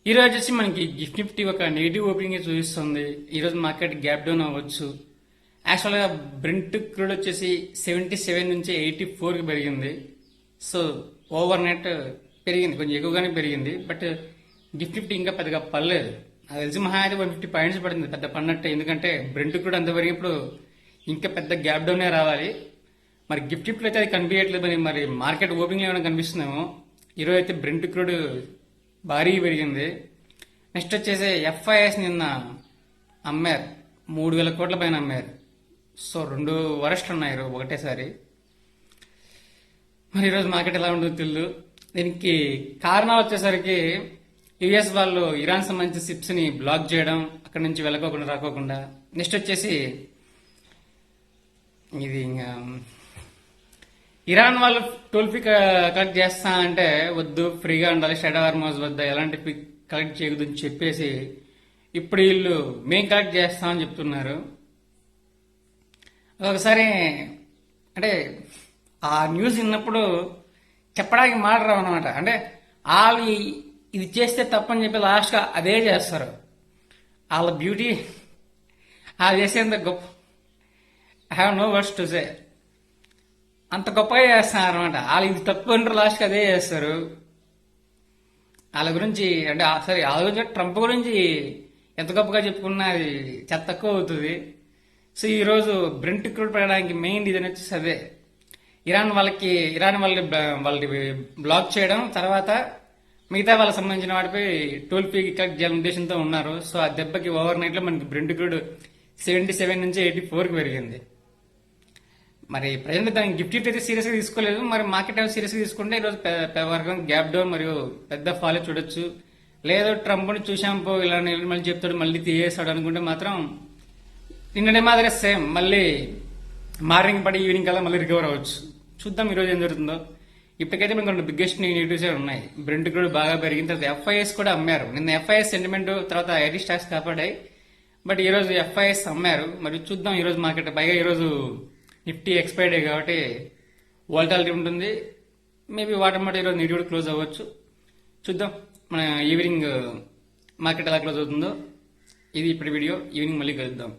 ఈ రోజు వచ్చి మనకి గిఫ్ట్ నిఫ్టీ ఒక నెగిటివ్ ఓపెనింగ్ చూపిస్తుంది. ఈ రోజు మార్కెట్ గ్యాప్ డౌన్ అవ్వచ్చు. యాక్చువల్ గా బ్రెంట్ క్రూడ్ వచ్చేసి 77 నుంచి 84 కి పెరిగింది. సో ఓవర్ నైట్ పెరిగింది, కొంచెం ఎక్కువగానే పెరిగింది. బట్ గిఫ్ట్ నిఫ్టీ ఇంకా పెద్దగా పడలేదు. అది తెలిసి మహా అయితే 150 పాయింట్స్ పడింది, పెద్ద పడినట్టే. ఎందుకంటే బ్రెంట్ క్రూడ్ అంత పెరిగినప్పుడు ఇంకా పెద్ద గ్యాప్ డౌనే రావాలి. మరి గిఫ్ట్ నిఫ్టీలో అయితే అది కనిపించట్లేదు. మరి మార్కెట్ ఓపెనింగ్ ఏమైనా కనిపిస్తుందేమో. ఈరోజు అయితే బ్రెంట్ క్రూడ్ భారీగా పెరిగింది. నెక్స్ట్ వచ్చేసి ఎఫ్ఐఎస్ నిన్న అమ్మారు, 3,000 కోట్ల పైన అమ్మారు. సో 2 వరస్ట్లు ఉన్నాయి ఒకటేసారి. మరి ఈరోజు మార్కెట్ ఎలా ఉంటుందో తెలియదు. దీనికి కారణాలు వచ్చేసరికి యుఎస్ వాళ్ళు ఇరాన్ సంబంధించిన షిప్స్ ని బ్లాక్ చేయడం, అక్కడి నుంచి వెళ్ళకోకుండా రాకోకుండా. నెక్స్ట్ వచ్చేసి ఇది ఇంకా ఇరాన్ వాళ్ళు టోల్ ఫీ కలెక్ట్ చేస్తా అంటే వద్దు, ఫ్రీగా ఉండాలి, షెడ్ హార్మోజ్ వద్ద ఎలాంటి ఫీ కలెక్ట్ చేయకూడదు అని చెప్పేసి ఇప్పుడు వీళ్ళు మేం కలెక్ట్ చేస్తామని చెప్తున్నారు. ఒకసారి అంటే ఆ న్యూస్ విన్నప్పుడు చెప్పడానికి మాట రావు అనమాట. అంటే వాళ్ళు ఇది చేస్తే తప్పని చెప్పి లాస్ట్గా అదే చేస్తారు. వాళ్ళ బ్యూటీ వాళ్ళు చేసేంత గొప్ప, I have no words to say. అంత గొప్పగా చేస్తున్నారు అనమాట. వాళ్ళు ఇది తప్పు అంటారు, లాస్ట్కి అదే చేస్తారు. వాళ్ళ గురించి అంటే సరే వాళ్ళ గురించి ట్రంప్ గురించి ఎంత గొప్పగా చెప్పుకున్నా అది చాలా తక్కువ అవుతుంది. సో ఈరోజు బ్రెంట్ క్రూడ్ పడడానికి మెయిన్ రీజన్ వచ్చేసి అదే. ఇరాన్ వాళ్ళని బ్లాక్ చేయడం, తర్వాత మిగతా వాళ్ళకి సంబంధించిన వాటిపై టోల్ ఫీ కలెక్ట్ చేయాలని ఉద్దేశంతో ఉన్నారు. సో ఆ దెబ్బకి ఓవర్ నైట్ లో మనకి బ్రెంట్ క్రూడ్ 77 నుంచి 84 కి పెరిగింది. మరి ప్రజెంట్ దానికి గిఫ్ట్ అయితే సీరియస్ గా తీసుకోలేదు. మరి మార్కెట్ సీరియస్ గా తీసుకుంటే ఈరోజు వర్గం గ్యాప్ డౌన్ మరియు పెద్ద ఫాల్ చూడొచ్చు. లేదు ట్రంప్ ని చూసాంపో ఇలా మళ్ళీ చెప్తాడు, మళ్ళీ తీయేస్తాడు అనుకుంటే మాత్రం నిన్ననే మాదిరే సేమ్ మళ్ళీ మార్నింగ్ పడి ఈవినింగ్ కల్లా మళ్ళీ రికవర్ అవ్వచ్చు. చూద్దాం ఈరోజు ఏం జరుగుతుందో. ఇప్పటికైతే మనకు కొన్ని బిగ్గెస్ట్ నెగిటివ్స్ ఉన్నాయి. బ్రెంట్ క్రూడ్ బాగా పెరిగిన తర్వాత ఎఫ్ఐఎస్ కూడా అమ్మారు. నిన్న ఎఫ్ఐఎస్ సెంటిమెంట్ తర్వాత ఐటీ స్టాక్స్ కాపాడాయి. బట్ ఈ రోజు ఎఫ్ఐఎస్ అమ్మారు. మరి చూద్దాం ఈరోజు మార్కెట్. పైగా ఈరోజు నిఫ్టీ ఎక్స్పైర్డ్ కాబట్టి వాలటాలిటీ ఉంటుంది. మేబీ వాటర్ మాట ఈరోజు నెగిటివ్ క్లోజ్ అవ్వచ్చు. చూద్దాం మన ఈవినింగ్ మార్కెట్ ఎలా క్లోజ్ అవుతుందో. ఇది ఇప్పుడు వీడియో. ఈవినింగ్ మళ్ళీ కలుద్దాం.